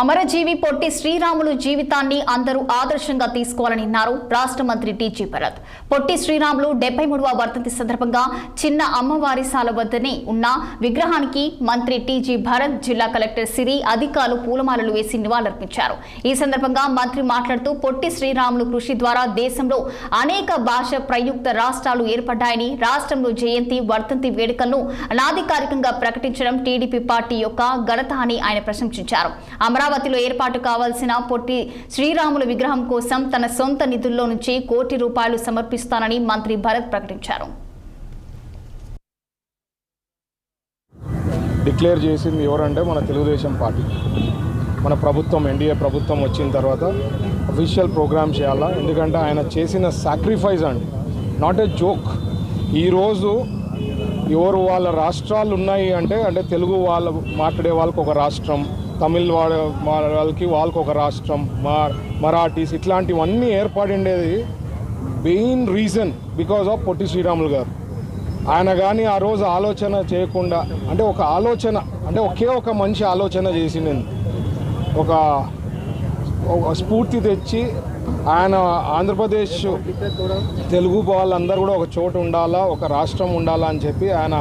అమరజీవి పొట్టి శ్రీరాములు జీవితాన్ని అందరూ ఆదర్శంగా తీసుకోవాలని అన్నారు రాష్ట్ర మంత్రి టీజీ భరత్. పొట్టి శ్రీరాములు 73వ వర్ధంతి సందర్భంగా చిన్న అమ్మవారిశాల వద్దనే ఉన్న విగ్రహానికి మంత్రి టీజీ భరత్, జిల్లా కలెక్టర్ సిరి అధికారులు పూలమాలలు వేసి నివాళులర్పించారు. ఈ సందర్భంగా మంత్రి మాట్లాడుతూ పొట్టి శ్రీరాములు కృషి ద్వారా దేశంలో అనేక భాష ప్రయుక్త రాష్ట్రాలు ఏర్పడ్డాయని, రాష్ట్రంలో జయంతి, వర్ధంతి వేడుకలను అనాధికారికంగా ప్రకటించడం టీడీపీ పార్టీ యొక్క ఘనత అని ఆయన ప్రశంసించారు. అమరావతిలో ఏర్పాటు కావాల్సిన పొట్టి శ్రీరాములు విగ్రహం కోసం తన సొంత నిధుల్లో నుంచి ₹1 కోటి సమర్పిస్తానని మంత్రి భరత్ ప్రకటించారు. డిక్లేర్ చేసింది ఎవరంటే మన తెలుగుదేశం పార్టీ. మన ప్రభుత్వం, ఎన్డీఏ ప్రభుత్వం వచ్చిన తర్వాత అఫీషియల్ ప్రోగ్రామ్ చేయాలా. ఎందుకంటే ఆయన చేసిన సాక్రిఫైస్ అండి, నాట్ ఏ జోక్. ఈరోజు ఎవరు వాళ్ళ రాష్ట్రాలు ఉన్నాయి అంటే తెలుగు వాళ్ళు మాట్లాడే వాళ్ళకి ఒక రాష్ట్రం, తమిళ్ వాళ్ళకి ఒక రాష్ట్రం, మరాఠీస్ ఇట్లాంటివన్నీ ఏర్పడిండేది main reason because of Potti Sriramulu గారు. ఆయన కానీ ఆ రోజు ఆలోచన చేయకుండా ఒక ఆలోచన ఒకే ఒక మంచి ఆలోచన చేసింది, ఒక స్ఫూర్తి తెచ్చి ఆయన ఆంధ్రప్రదేశ్ తెలుగు వాళ్ళందరూ కూడా ఒక చోటు ఉండాలా, ఒక రాష్ట్రం ఉండాలా అని చెప్పి ఆయన